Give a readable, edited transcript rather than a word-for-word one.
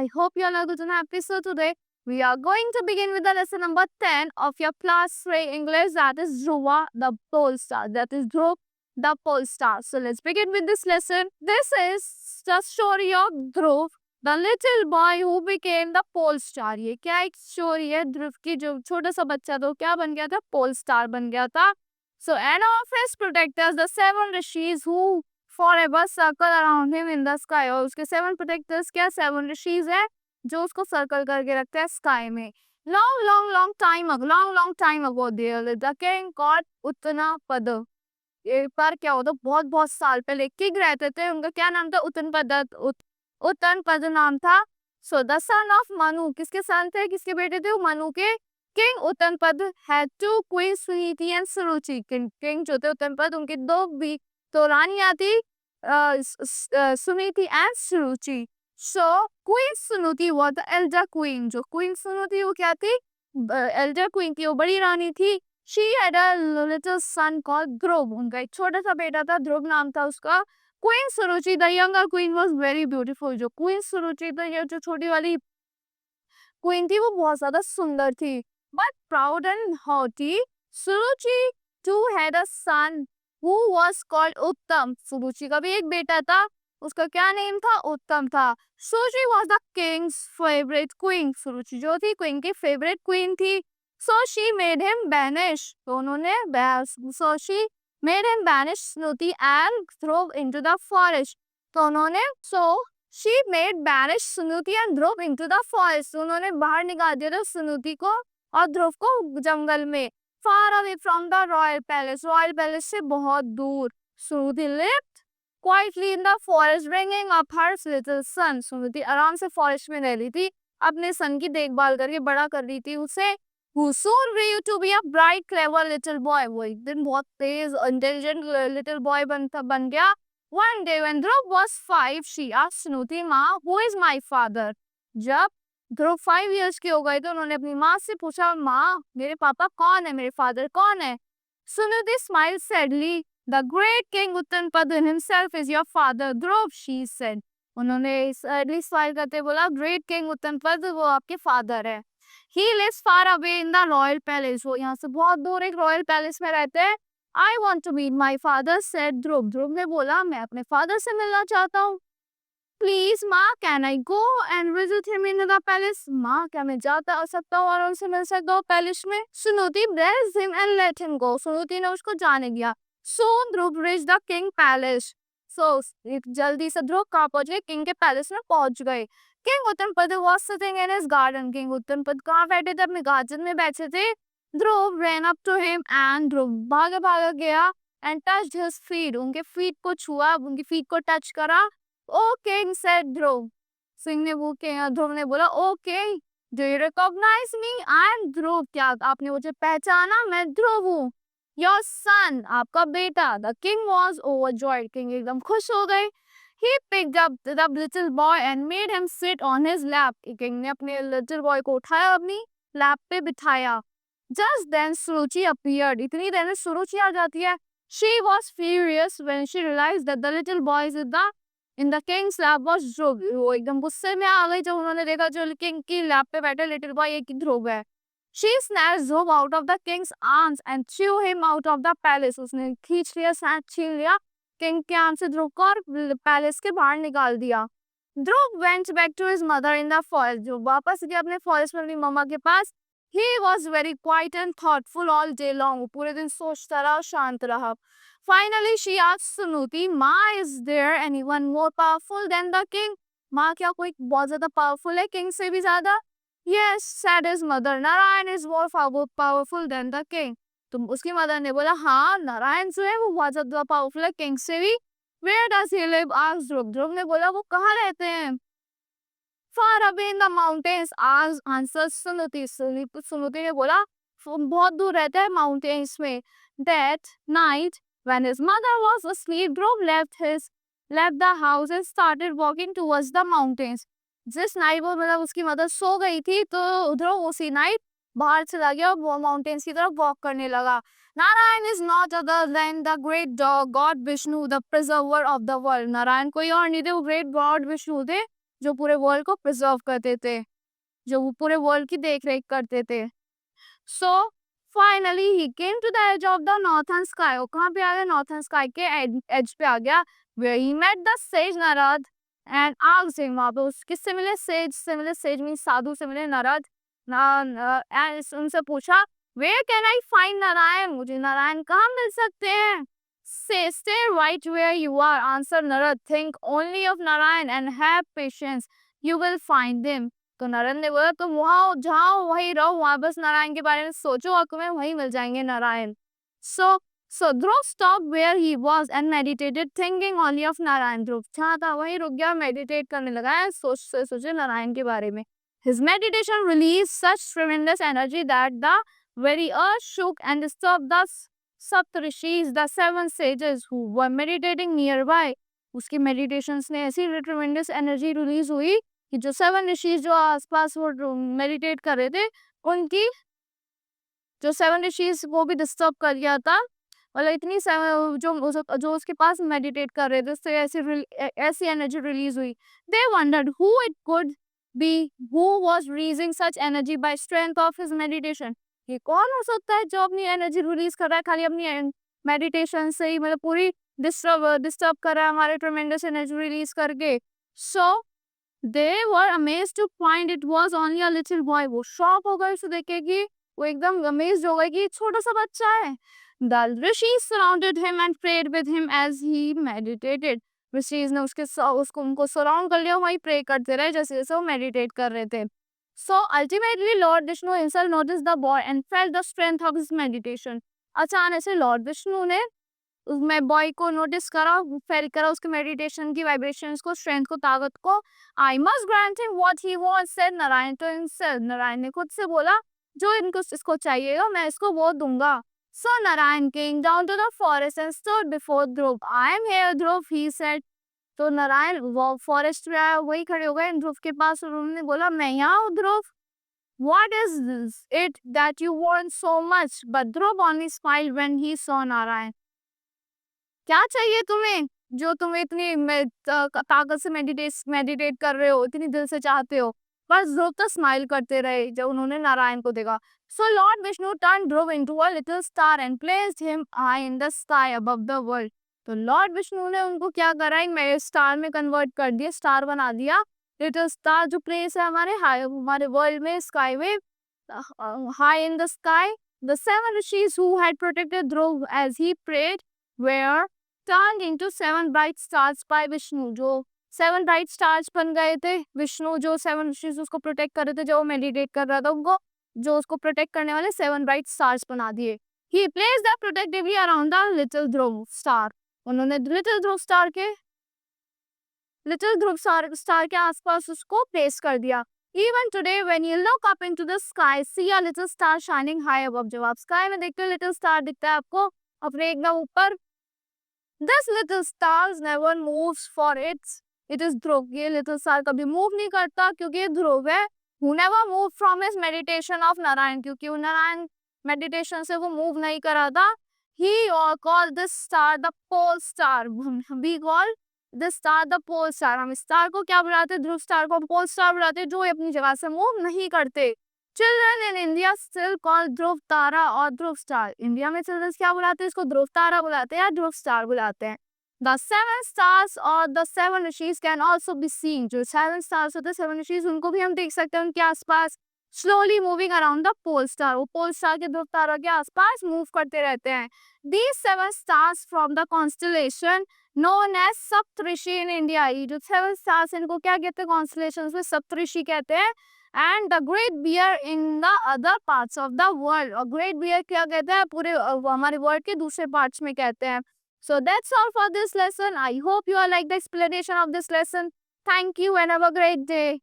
I hope you all are good and happy. So today we are going to begin with the lesson number 10 of your class 3 English, that is Dhruva the Pole Star. That is Dhruv the Pole Star. So let's begin with this lesson. This is the story of Dhruv, the little boy who became the pole star. ये क्या एक story है ध्रुव की, जो छोटा सा बच्चा तो क्या बन गया था, पोल स्टार बन गया था. So and of his protectors, the 7 rishis who forever circle around him in the sky. और उसके 7 protectors क्या 7 ऋषिज है जो उसको सर्कल करके रखते हैं स्काई में. long time ago there lived a king called उत्तनापद. एक बार क्या होता, बहुत साल पहले किंग रहते थे, उनका क्या नाम था, उत्तनपद नाम था. So the son of Manu, किसके सन थे, किसके बेटे थे, मनु के. King Uttanapada had two queens Suniti and Suruchi. King जो थे उत्तनपद, उनकी दो रानियां थी, Suniti and Suruchi. So queen Suniti was the elder queen. जो क्वीन सुनीति वो क्या थी, एल्डर क्वीन की, वो बड़ी रानी थी. She had a little son called ध्रुव. उनका एक छोटा सा बेटा था, ध्रुव नाम था उसका. Queen Suruchi the younger queen was very beautiful. जो क्वीन सुरुचि थी, ये जो छोटी वाली क्वीन थी, वो बहुत ज्यादा सुंदर थी. But proud and haughty, Suruchi too had a son who was called उत्तम. सुरुचि का भी एक बेटा था, उसका क्या नेम था, उत्तम था. सुरुचि was the king's favorite queen. सुरुचि जो थी क्वीन की फेवरेट क्वीन थी. So she made him banish. तो उन्होंने so she made him banish Snuti and Dhruv into the forest. तो उन्होंने she made banish Sunuti and Dhruv into the forest. उन्होंने बाहर निकाल दिया था सुनुति को और ध्रुव को जंगल में. Far away from the royal palace. Royal palace से बहुत दूर. सुनुति lived quietly in the forest, bringing up her little son. सुनुति आराम से फॉरेस्ट में रह रही थी, अपने सन की देखभाल करके बड़ा कर रही थी उसे. Who soon grew to be a bright, clever little boy. वो एक दिन बहुत तेज intelligent little boy बन गया. One day when Dhruv was 5, she asked Sunuti, "Ma, who is my father?" जब ध्रुव 5 years के हो गए तो उन्होंने अपनी माँ से पूछा, माँ मेरे पापा कौन है, मेरे फादर कौन है. Sunuti smiled sadly. The great king Uttanpad himself is your father, Dhruv, she said. उन्होंने sadly smile करते बोला, great king Uttanpad वो आपके फादर है. He lives far away in the royal palace. वो यहाँ से बहुत दूर एक रॉयल पैलेस में रहते हैं. I want to meet my father, said ध्रुव. ध्रुव ने बोला, मैं अपने फादर से मिलना चाहता हूँ. Please, माँ, can I go and visit him in the palace? माँ, क्या मैं जाता आ सकता हूँ और उनसे मिल सकता हूँ पैलेस में? सुनुति blessed him and let him go. सुनुति ने उसको जाने दिया. Soon Dhruv reached the king palace. So जल्दी से ध्रुव कहाँ पहुँच गए, किंग के पैलेस में पहुँच गए. King Uttanpad was sitting in his garden. King Uttanpad कहाँ बैठे थे, अपने गार्डन में बैठे थे. Dhruv ran up to him and ध्रुव भागा गया and touched his feet. उनके feet को छुआ, उनकी feet को touch करा. Oh king, said ध्रुव. सिंह ने वो ध्रुव ने बोला, okay, do you recognize me? I am ध्रुव. क्या आपने मुझे पहचाना, मैं ध्रुव हूँ. Your son, आपका बेटा. The king was overjoyed. King एकदम खुश हो गए. He picked up the little boy and made him sit on his lap. King ने अपने little boy को उठाया, अपनी lap पे बिठाया. Just then Suruchi appeared. इतनी देर में सुरुचि आ जाती है. She was furious when she realized that the little boy in the king's lap was Dhruv. वो एकदम गुस्से में आ गई जब उन्होंने देखा जो king की lap पे बैठे little boy एक ध्रुव है. She snatched Dhruv out of the king's arms and threw him out of the palace. उसने खींच लिया, छीन लिया किंग के आर्म से ध्रुव को और पैलेस के बाहर निकाल दिया. ध्रुव went back to his mother in the forest. जो वापस गया अपने फॉरेस्ट में अपनी मम्मा के पास. He was very quiet and thoughtful all day long. वो पूरे दिन सोचता रहा और शांत रहा. Finally she asked Sunuti, "Ma, is there anyone more powerful than the king?" माँ, क्या कोई बहुत ज्यादा पावरफुल है किंग से भी ज्यादा? Yes, said his mother. Narayan is more powerful than the king. तो उसकी मदर ने बोला, हाँ, नारायण जो है वो बहुत ज्यादा पावरफुल है किंग से भी. Where does he live? asked ध्रुव. ध्रुव ने बोला, वो कहाँ रहते हैं? Far away in the mountains, answered Sunuti. सुनुति ने बोला, बहुत दूर रहता है माउंटेन्स में. That night, when his mother was asleep, Dhruv left the house and started walking towards the mountains. जिस नाइट वो मतलब उसकी मदर सो गई थी तो ध्रुव उसी नाइट बाहर चला गया और माउंटेन्स की तरफ वॉक करने लगा. Narayan is not other than the great God Vishnu, the preserver of the world. Narayan कोई और नहीं थे, वो ग्रेट गॉड विष्णु थे जो पूरे वर्ल्ड को प्रिजर्व करते थे, जो पूरे वर्ल्ड की देख रेख करते थे। So finally he came to the edge of the northern sky. वो कहाँ पे आ गया? नॉर्थर्न स्काई के एज पे आ गया। Where he met the sage Narad and asked him, वहां पे उस किससे मिले? सेज से मिले। सेज मीन साधु से मिले, नारद एंड उनसे पूछा where can I find Narayan, मुझे नारायण कहाँ मिल सकते हैं? Say stay right where you are, answer Narad, think only of Narayan and have patience, you will find him. तो नारायण ने बोला तुम वहां जाओ, वहीं रहो, वहां बस नारायण के बारे में सोचो और तुम्हें वहीं मिल जाएंगे Narayan. So Dhruv stopped where he was and meditated, thinking only of Narayan. Dhruv जहाँ था वहीं रुक गया, मेडिटेट करने लगा है, सोचे नारायण के बारे में। His meditation released such tremendous energy that the very earth shook and disturbed the Saptarishis, the 7 sages who were meditating nearby. उसकी meditations ने ऐसी tremendous energy release हुई कि जो 7 ऋषि जो आसपास वो मेडिटेट कर रहे थे, उनकी जो 7 ऋषि वो भी डिस्टर्ब कर गया था। मतलब इतनी जो उसके पास मेडिटेट कर रहे थे, उससे ऐसी एनर्जी रिलीज हुई। They wondered who it could be who was releasing such energy by strength of his meditation. ये कौन हो सकता है जो अपनी एनर्जी रिलीज कर रहा है खाली अपनी मेडिटेशन से ही, मतलब पूरी डिस्टर्ब कर रहा है हमारे ट्रेमेंडस एनर्जी रिलीज करके। So they were amazed to find it was only a little boy. वो शॉक हो गए उसे देख के कि वो एकदम अमेज्ड हो गए कि छोटा सा बच्चा है। The rishis surrounded him and prayed with him as he meditated. Rishis ने उनको सराउंड कर लिया, वहीं प्रे करते रहे जैसे जैसे वो मेडिटेट कर रहे थे। So ultimately Lord Vishnu himself noticed the boy and felt the strength of his meditation. अचानक से लॉर्ड विष्णु ने उसमें बॉय को नोटिस करा, फेल करा उसके मेडिटेशन की वाइब्रेशंस को, स्ट्रेंथ को, ताकत को। I must grant him what he wants, said Narayan to himself. Narayan ने खुद से बोला जो इसको चाहिएगा मैं इसको वो दूंगा। So Narayan came down to the forest and stood before Dhruv. I am here, Dhruv, he said. तो नारायण वो फॉरेस्ट में आया, वही खड़े हो गए ध्रुव के पास और उन्होंने बोला मैं यहाँ हूँ ध्रुव। What is this? It that you want so much? But Dhruv only smiled when he saw Narayan. क्या चाहिए तुम्हें जो तुम इतनी ताकत से मेडिटेट कर रहे हो, इतनी दिल से चाहते हो? बस ध्रुव तो स्माइल करते रहे जब उन्होंने नारायण को देखा। So Lord Vishnu turned Dhruv into a little star and placed him high in the sky above the world. तो लॉर्ड विष्णु ने उनको क्या करा, एक स्टार में कन्वर्ट कर दिया, स्टार बना दिया। लिटिल स्टार जो प्लेस है हमारे वर्ल्ड में, स्काई में, high in the sky. The 7 rishis who had protected Dhruv as he prayed were turned into 7 bright stars by Vishnu. जो 7 bright stars बन गए थे, विष्णु जो 7 ऋषि उसको प्रोटेक्ट कर रहे थे, जो वो मेडिटेट कर रहा था, उनको जो उसको प्रोटेक्ट करने वाले 7 bright stars बना दिए। He placed them protectively around the little Dhruv star. उन्होंने little Dhruv star के आसपास उसको प्लेस कर दिया। Even today when you look up into the sky, see a little star shining high above. जब आप स्काई में देखते हो little star दिखता है आपको अपने एकदम ऊपर। This little star never moves for it is Dhruv. ये little star कभी मूव नहीं करता क्योंकि ये ध्रुव है। Who never moved from his meditation of Narayan, क्योंकि वो नारायण मेडिटेशन से वो मूव नहीं करा था। He called this star the pole star. We call this star the pole star. हम स्टार को क्या बुलाते हैं? ध्रुव स्टार को पोल स्टार बुलाते हैं, जो अपनी जगह से मूव नहीं करते। Children in India still call ध्रुव तारा और ध्रुव स्टार। इंडिया में चिल्ड्रन क्या बुलाते हैं? इसको ध्रुव तारा बुलाते हैं या ध्रुव स्टार बुलाते हैं। The 7 stars or the 7 rishis can also be seen. जो 7 stars होते हैं, 7 rishis, उनको भी हम देख सकते हैं उनके आसपास slowly moving around the pole star. वो पोल स्टार के ध्रुव तारा के आसपास मूव करते रहते हैं। These 7 stars from the constellation known as Saptarishi in India. ये जो 7 stars इनको क्या कहते हैं? constellations में सप्तऋषि कहते हैं। And the great bear in the other parts of the world. और great bear क्या कहते हैं? पूरे हमारे वर्ल्ड के दूसरे पार्ट्स में कहते हैं। So that's all for this lesson. I hope you all like the explanation of this lesson. Thank you and have a great day.